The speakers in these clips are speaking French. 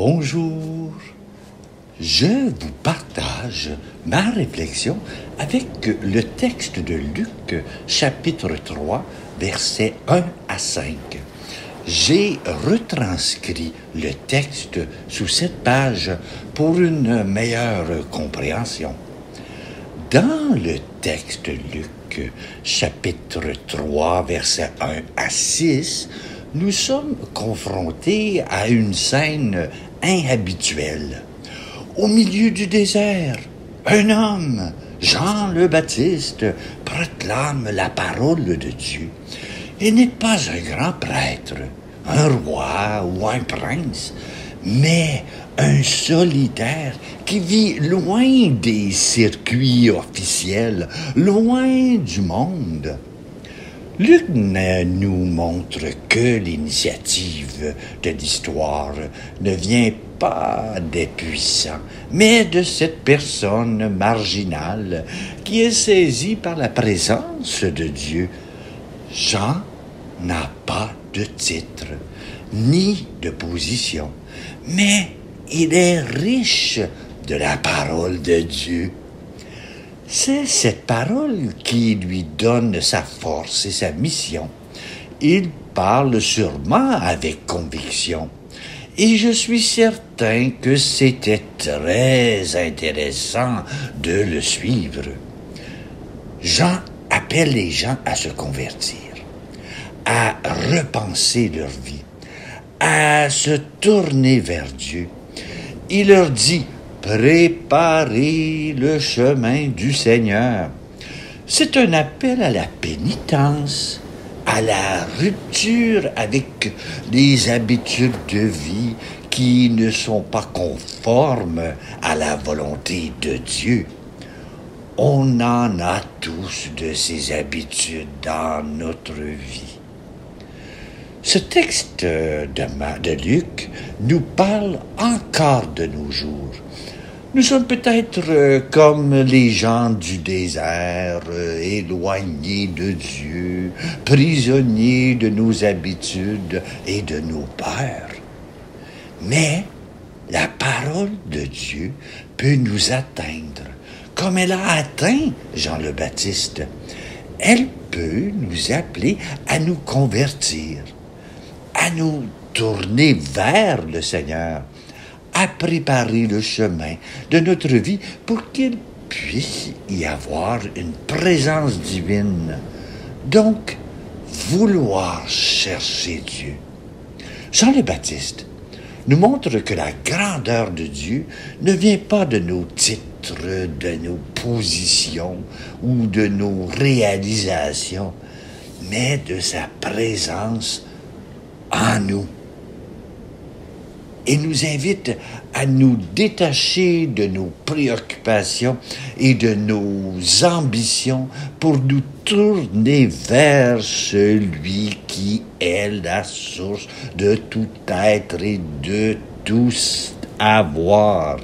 Bonjour, je vous partage ma réflexion avec le texte de Luc, chapitre 3, versets 1 à 5. J'ai retranscrit le texte sous cette page pour une meilleure compréhension. Dans le texte Luc, chapitre 3, versets 1 à 6, nous sommes confrontés à une scène inhabituelle. Au milieu du désert, un homme, Jean le Baptiste, proclame la parole de Dieu. Il n'est pas un grand prêtre, un roi ou un prince, mais un solitaire qui vit loin des circuits officiels, loin du monde. Luc ne nous montre que l'initiative de l'histoire ne vient pas des puissants, mais de cette personne marginale qui est saisie par la présence de Dieu. Jean n'a pas de titre, ni de position, mais il est riche de la parole de Dieu. C'est cette parole qui lui donne sa force et sa mission. Il parle sûrement avec conviction. Et je suis certain que c'était très intéressant de le suivre. Jean appelle les gens à se convertir, à repenser leur vie, à se tourner vers Dieu. Il leur dit: préparez le chemin du Seigneur. C'est un appel à la pénitence, à la rupture avec les habitudes de vie qui ne sont pas conformes à la volonté de Dieu. On en a tous de ces habitudes dans notre vie. Ce texte de Luc nous parle encore de nos jours. Nous sommes peut-être comme les gens du désert, éloignés de Dieu, prisonniers de nos habitudes et de nos peurs. Mais la parole de Dieu peut nous atteindre, comme elle a atteint Jean le Baptiste. Elle peut nous appeler à nous convertir, à nous tourner vers le Seigneur, à préparer le chemin de notre vie pour qu'il puisse y avoir une présence divine. Donc, vouloir chercher Dieu. Jean le Baptiste nous montre que la grandeur de Dieu ne vient pas de nos titres, de nos positions ou de nos réalisations, mais de sa présence en nous. Il nous invite à nous détacher de nos préoccupations et de nos ambitions pour nous tourner vers celui qui est la source de tout être et de tout avoir.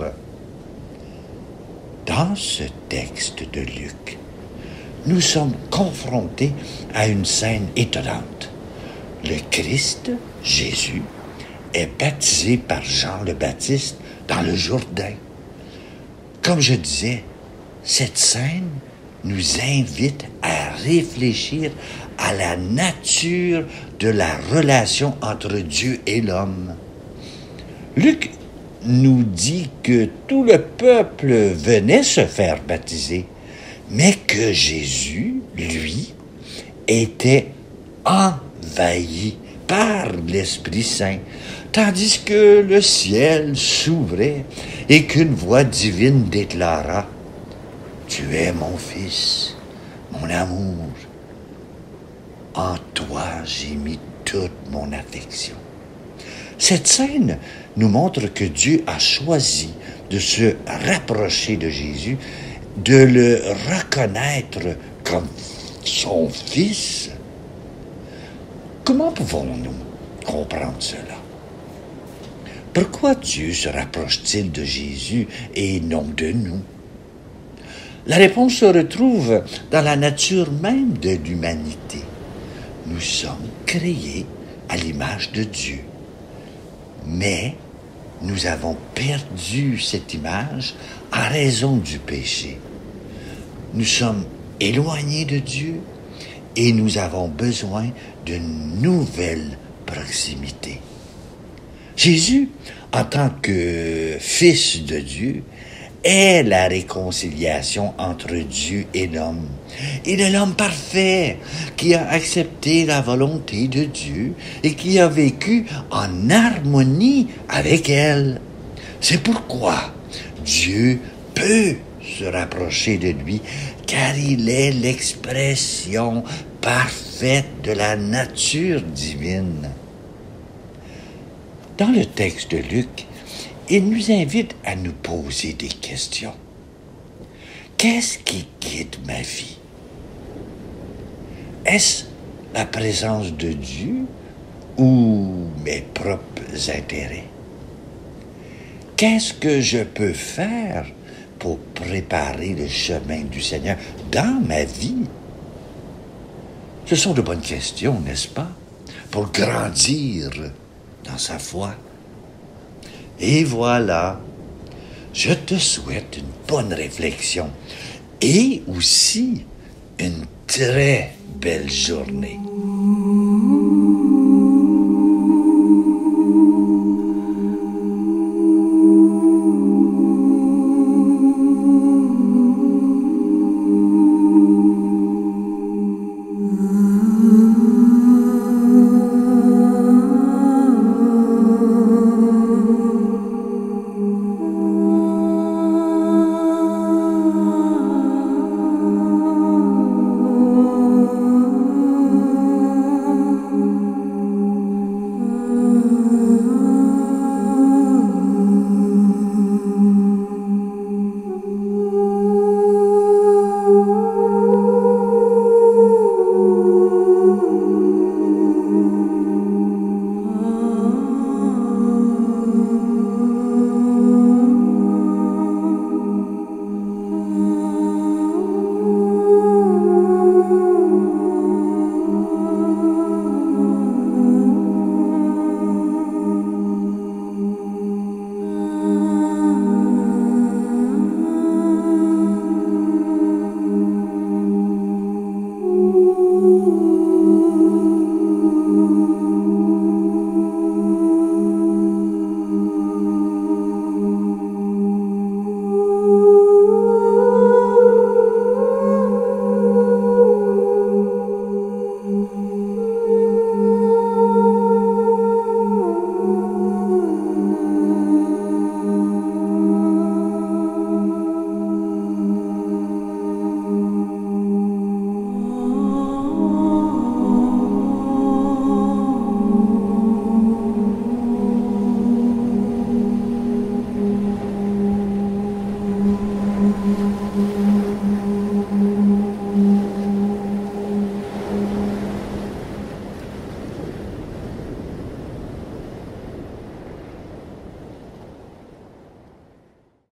Dans ce texte de Luc, nous sommes confrontés à une scène étonnante. Le Christ, Jésus, est baptisé par Jean le Baptiste dans le Jourdain. Comme je disais, cette scène nous invite à réfléchir à la nature de la relation entre Dieu et l'homme. Luc nous dit que tout le peuple venait se faire baptiser, mais que Jésus, lui, était envahi par l'Esprit Saint, tandis que le ciel s'ouvrait et qu'une voix divine déclara: « Tu es mon Fils, mon amour. En toi j'ai mis toute mon affection. » Cette scène nous montre que Dieu a choisi de se rapprocher de Jésus, de le reconnaître comme son Fils. Comment pouvons-nous comprendre cela? Pourquoi Dieu se rapproche-t-il de Jésus et non de nous? La réponse se retrouve dans la nature même de l'humanité. Nous sommes créés à l'image de Dieu. Mais nous avons perdu cette image en raison du péché. Nous sommes éloignés de Dieu et nous avons besoin d'une nouvelle proximité. Jésus, en tant que Fils de Dieu, est la réconciliation entre Dieu et l'homme. Il est l'homme parfait qui a accepté la volonté de Dieu et qui a vécu en harmonie avec elle. C'est pourquoi Dieu peut se rapprocher de lui, car il est l'expression parfaite de la nature divine. Dans le texte de Luc, il nous invite à nous poser des questions. Qu'est-ce qui guide ma vie? Est-ce la présence de Dieu ou mes propres intérêts? Qu'est-ce que je peux faire pour préparer le chemin du Seigneur dans ma vie? Ce sont de bonnes questions, n'est-ce pas? Pour grandir dans sa foi. Et voilà, je te souhaite une bonne réflexion et aussi une très belle journée.